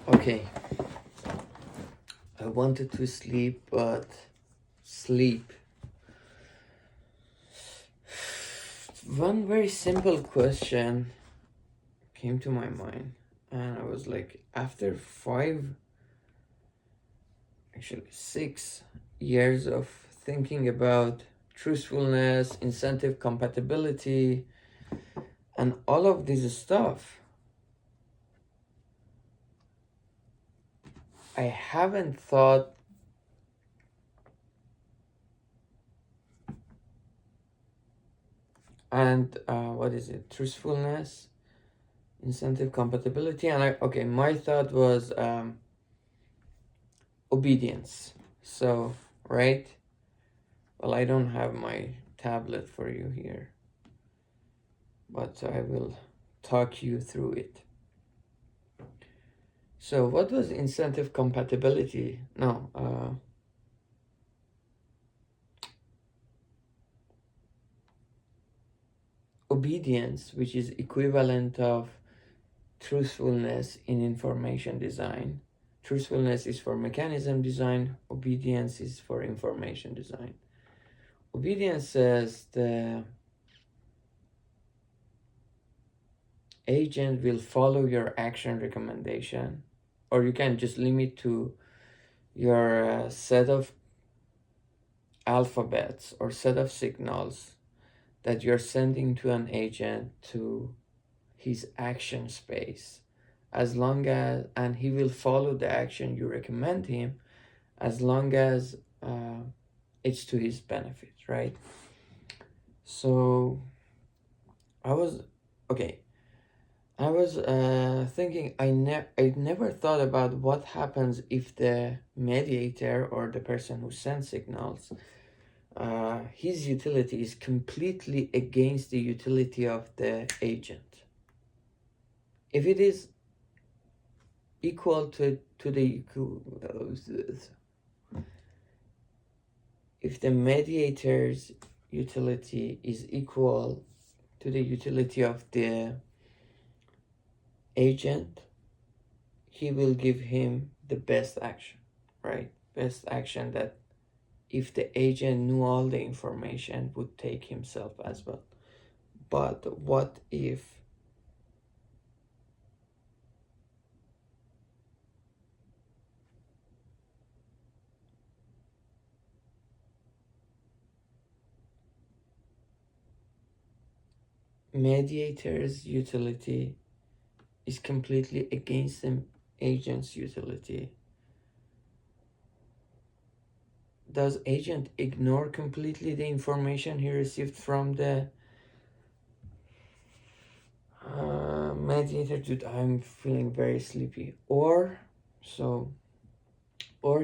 Okay, I wanted to sleep, but sleep. One very simple question came to my mind, and I was like, after 6 years of thinking about truthfulness, incentive compatibility, and all of this stuff, I haven't thought and what is it? Truthfulness, incentive compatibility, and my thought was obedience. So, right? Well, I don't have my tablet for you here, but I will talk you through it. So, what was incentive compatibility? No, obedience, which is equivalent of truthfulness in information design. Truthfulness is for mechanism design, obedience is for information design. Obedience says the agent will follow your action recommendation, or you can just limit to your set of alphabets or set of signals that you're sending to an agent to his action space, as long as, and he will follow the action you recommend him, as long as it's to his benefit, right? So I was thinking, I never thought about what happens if the mediator or the person who sends signals, his utility is completely against the utility of the agent. If it is equal to the if the mediator's utility is equal to the utility of the agent, he will give him the best action, right? Best action that if the agent knew all the information would take himself as well. But what if mediator's utility is completely against the agent's utility? Does agent ignore completely the information he received from the mediator? Dude, I'm feeling very sleepy. Or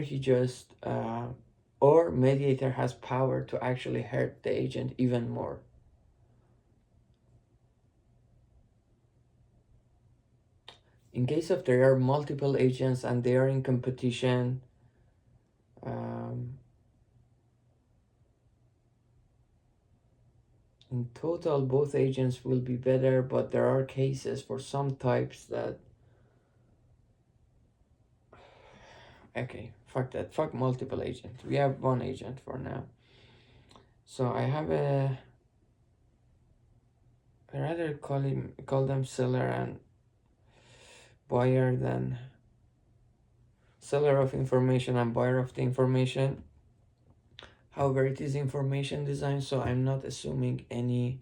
he just or mediator has power to actually hurt the agent even more. In case of there are multiple agents and they are in competition, in total both agents will be better, but there are cases for some types that okay, fuck that, fuck multiple agents, we have one agent for now. So I have I rather call them seller and buyer than seller of information and buyer of the information. However, it is information design, so I'm not assuming any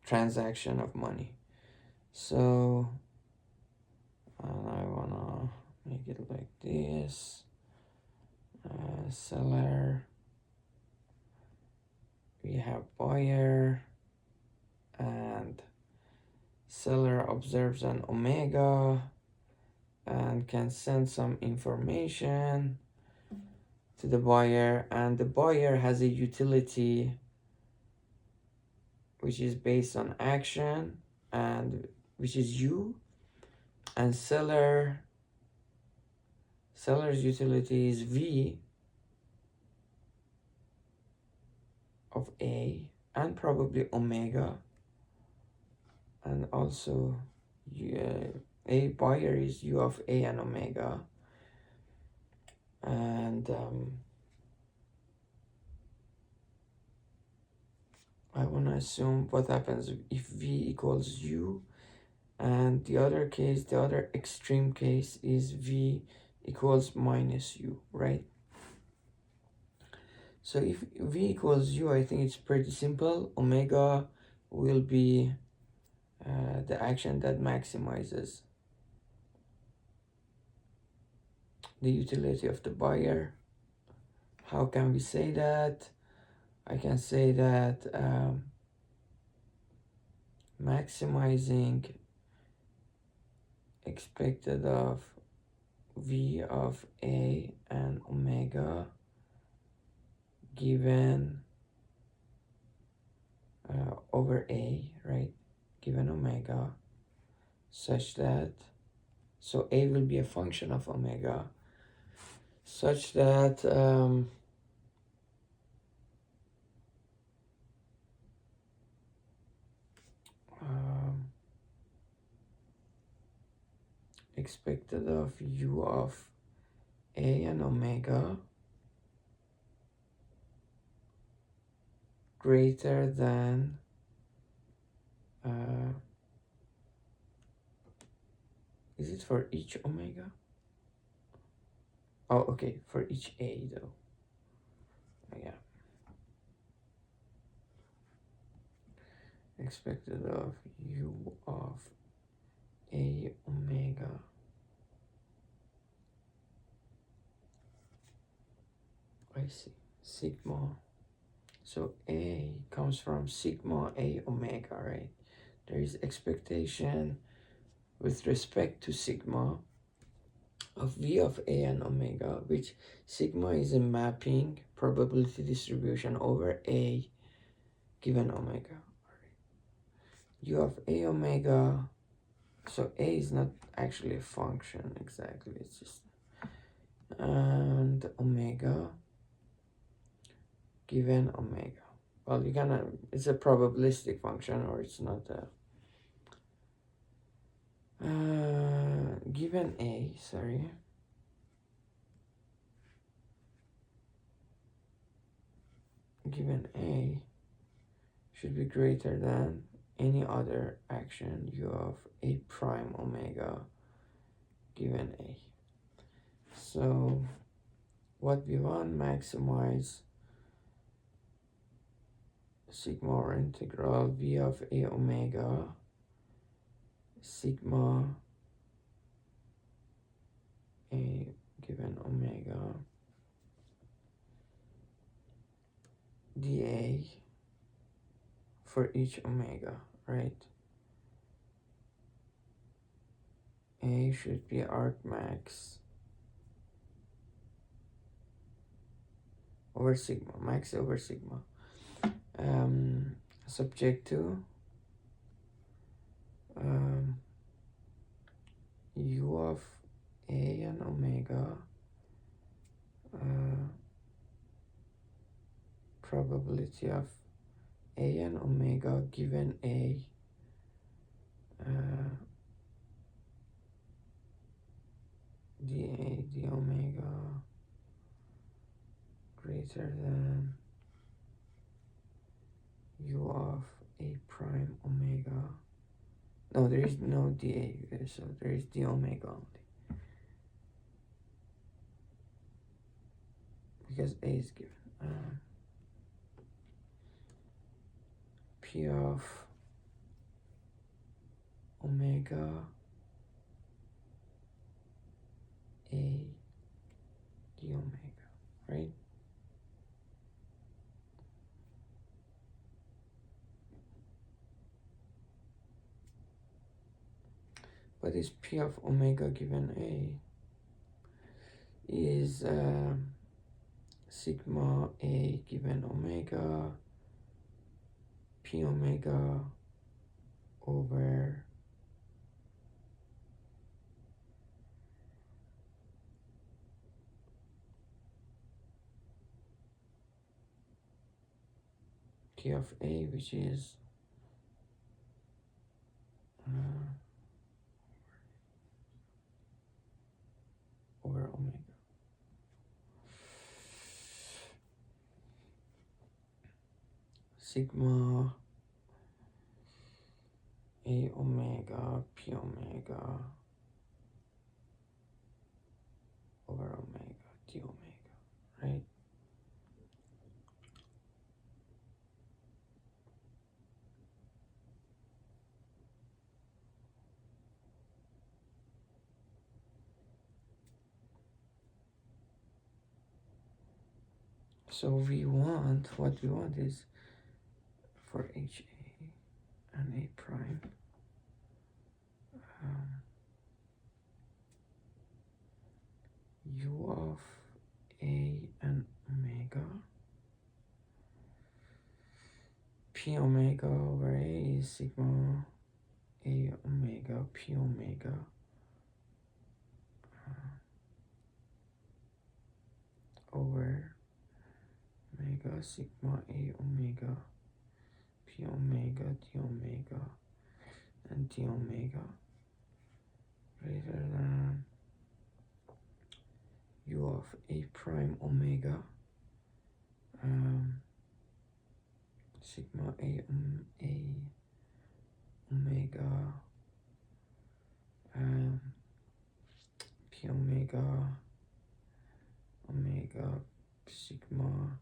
transaction of money. So I wanna make it like this. Seller, we have buyer, and seller observes an omega and can send some information to the buyer, and the buyer has a utility which is based on action, and which is U, and seller's utility is V of A, and probably omega, and also A buyer is u of a and omega, and I want to assume what happens if v equals u, and the other case, the other extreme case is v equals minus u, right? So if v equals u, I think it's pretty simple. Omega will be the action that maximizes the utility of the buyer. How can we say that? I can say that maximizing expected of v of a and omega given over a, right? Given omega, such that, so a will be a function of omega, such that expected of u of a and omega greater than is it for each omega? Oh, okay, for each a though. Yeah. Expected of u of a omega I see, sigma. So a comes from sigma a omega, right? There is expectation with respect to sigma of v of a and omega, which sigma is a mapping probability distribution over a given omega. U of a omega, so a is not actually a function exactly, it's just, and omega given omega. Well, you can, it's a probabilistic function, or it's not a, given a, sorry, given a should be greater than any other action u of a prime omega given a. So what we want, maximize sigma or integral v of a omega sigma a given omega dA for each omega, right? A should be argmax over sigma, max over sigma, subject to u of a and omega probability of a and omega given a dA d omega greater than u of a prime omega. No, there is no dA there, so there is d omega only, because a is given. P of omega a d omega, right? What is P of omega given a? Is sigma a given omega p omega over T of a, which is sigma A omega P omega over omega D omega, right? So what we want is for HA and A prime, U of A and omega, P omega over A is sigma A omega P omega over omega sigma A omega P omega D omega and D omega greater than U of A prime omega sigma A omega P omega sigma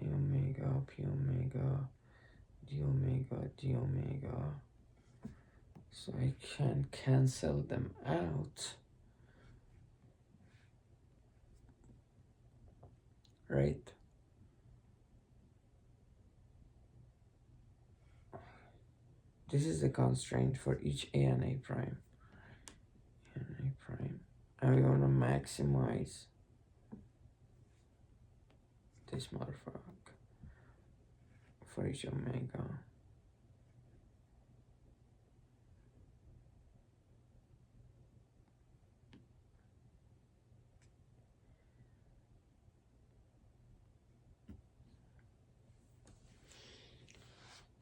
A omega P omega D omega. So I can cancel them out, right? This is the constraint for each A and A prime. And A prime. And we want to maximize this motherfucker for each omega.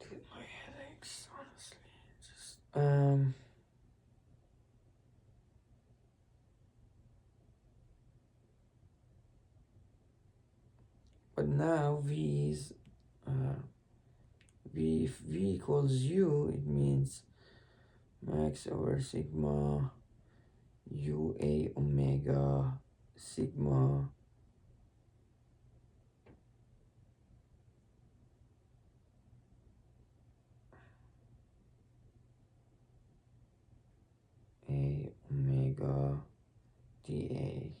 Dude, my headaches, honestly. Just but now V is V, if V equals U, it means max over sigma UA omega sigma A omega dA.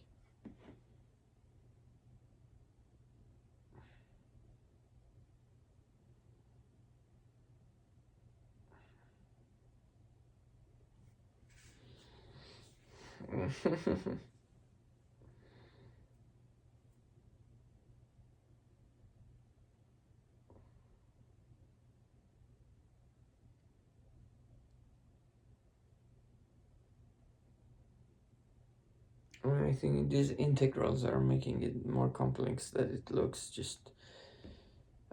I think these integrals are making it more complex than it looks. Just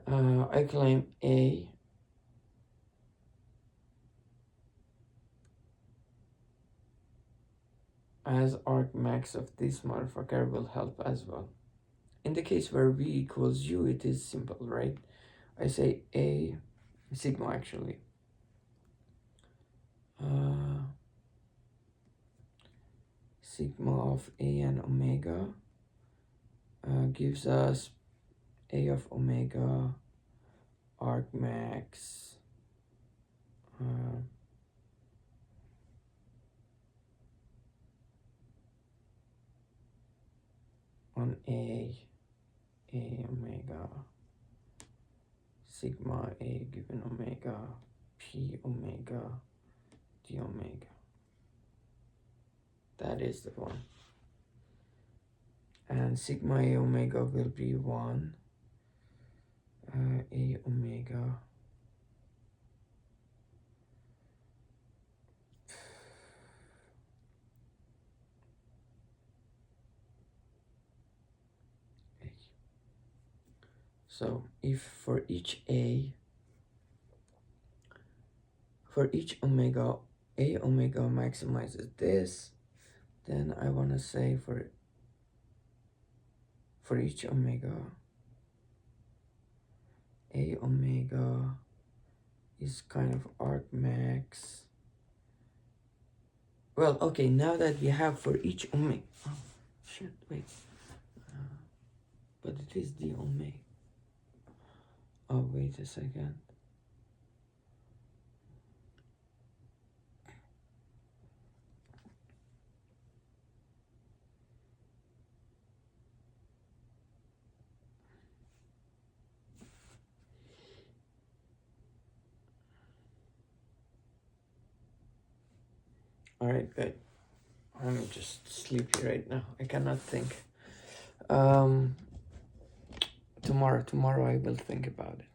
I claim A as argmax of this motherfucker will help as well. In the case where V equals U, it is simple, right? I say A sigma actually. Sigma of A and omega gives us A of omega argmax on A omega sigma A given omega P omega D omega. That is the one. And sigma A omega will be 1 A omega A. So if for each omega A omega maximizes this, then I want to say for each omega A omega is kind of argmax. Well, okay, now that we have for each omega, oh shit, wait, but it is the omega. Oh, wait a second. All right, good. I'm just sleepy right now. I cannot think. Tomorrow I will think about it.